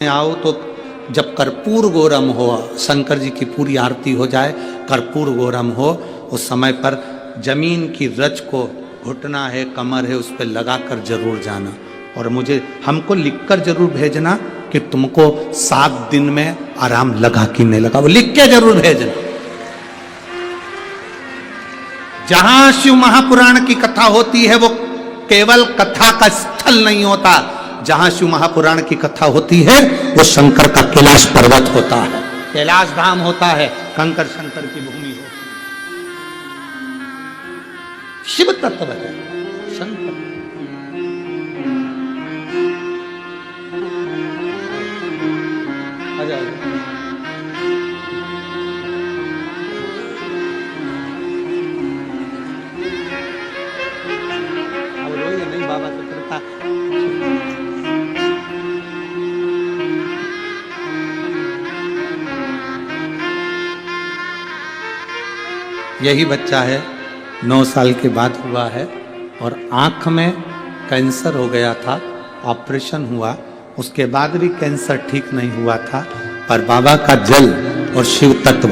आओ तो जब कर्पूर गौरम हो, शंकर जी की पूरी आरती हो जाए, कर्पूर गौरम हो, उस समय पर जमीन की रज को घुटना है, कमर है, उस पर लगाकर जरूर जाना। और मुझे हमको लिखकर जरूर भेजना कि तुमको 7 दिन में आराम लगा कि नहीं लगा, वो लिख के जरूर भेजना। जहां शिव महापुराण की कथा होती है वो केवल कथा का स्थल नहीं होता, जहां शिव महापुराण की कथा होती है वो शंकर का कैलाश पर्वत होता है, कैलाश धाम होता है, कंकर शंकर की भूमि होती है। शिव तत्व है शंकर। आ जाओ। अब रोइए नहीं, बाबा तो करता। यही बच्चा है, 9 साल के बाद हुआ है और आँख में कैंसर हो गया था, ऑपरेशन हुआ, उसके बाद भी कैंसर ठीक नहीं हुआ था। पर बाबा का जल और शिव तत्व,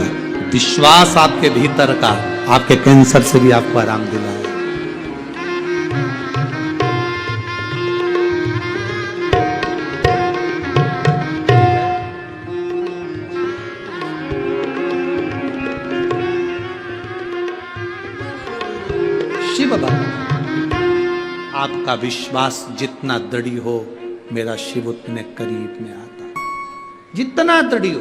विश्वास आपके भीतर का, आपके कैंसर से भी आपको आराम दिलाए। शिव बाबा, आपका विश्वास जितना दृढ़ हो, मेरा शिव उतने करीब में आता, जितना दृढ़ हो।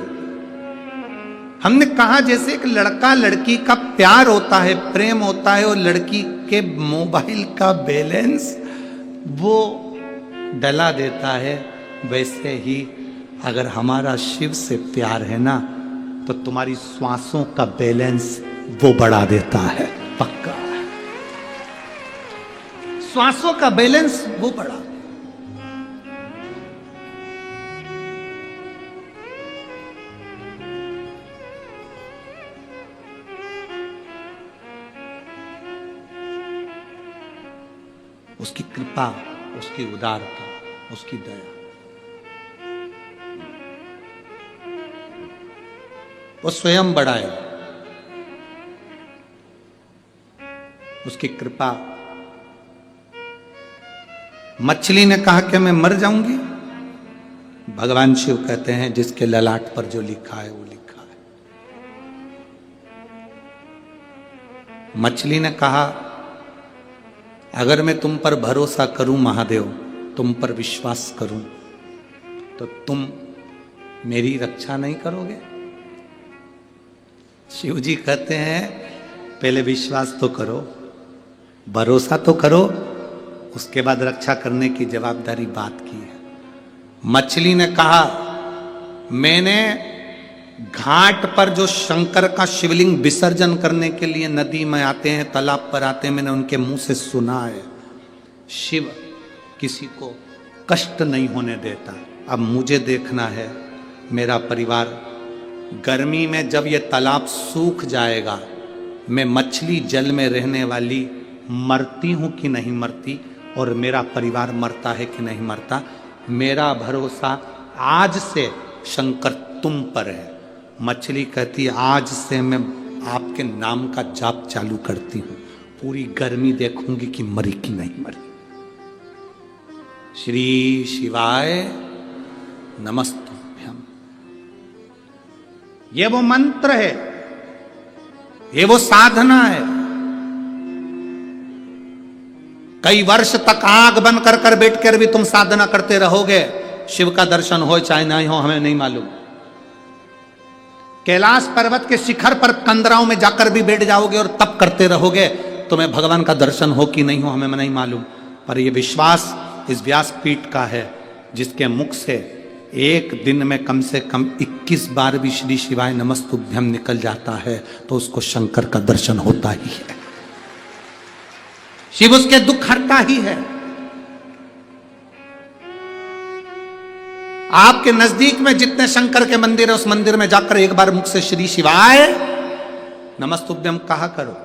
हमने कहा जैसे एक लड़का लड़की का प्यार होता है, प्रेम होता है, और लड़की के मोबाइल का बैलेंस वो डला देता है, वैसे ही अगर हमारा शिव से प्यार है ना, तो तुम्हारी श्वासों का बैलेंस वो बढ़ा देता है, पक्का। श्वासों का बैलेंस वो बढ़ा। उसकी कृपा, उसकी उदारता, उसकी दया, वो स्वयं बढ़ाए। उसकी कृपा। मछली ने कहा कि मैं मर जाऊंगी, भगवान शिव कहते हैं जिसके ललाट पर जो लिखा है वो लिखा है। मछली ने कहा अगर मैं तुम पर भरोसा करूं महादेव, तुम पर विश्वास करूं, तो तुम मेरी रक्षा नहीं करोगे? शिव जी कहते हैं पहले विश्वास तो करो, भरोसा तो करो, उसके बाद रक्षा करने की जवाबदारी बात की है। मछली ने कहा मैंने घाट पर जो शंकर का शिवलिंग विसर्जन करने के लिए नदी में आते हैं, तालाब पर आते हैं, मैंने उनके मुंह से सुना है शिव किसी को कष्ट नहीं होने देता। अब मुझे देखना है मेरा परिवार, गर्मी में जब ये तालाब सूख जाएगा, मैं मछली जल में रहने वाली मरती हूं कि नहीं मरती, और मेरा परिवार मरता है कि नहीं मरता। मेरा भरोसा आज से शंकर तुम पर है। मछली कहती है आज से मैं आपके नाम का जाप चालू करती हूं, पूरी गर्मी देखूंगी कि मरी कि नहीं मरी। श्री शिवाय नमस्तुभ्यम। ये वो मंत्र है, ये वो साधना है। कई वर्ष तक आग बंद कर कर बैठ कर भी तुम साधना करते रहोगे, शिव का दर्शन हो चाहे नहीं हो हमें नहीं मालूम। कैलाश पर्वत के शिखर पर कंदराओं में जाकर भी बैठ जाओगे और तप करते रहोगे, तुम्हें भगवान का दर्शन हो कि नहीं हो हमें नहीं मालूम। पर यह विश्वास इस व्यासपीठ का है, जिसके मुख से एक दिन में कम से कम 21 बार भी श्री शिवाय नमस्तुभ्यम निकल जाता है, तो उसको शंकर का दर्शन होता ही है। शिव उसके दुख हरता ही है। आपके नजदीक में जितने शंकर के मंदिर है, उस मंदिर में जाकर एक बार मुख से श्री शिवाय नमस्तुभ्यम कहा करो।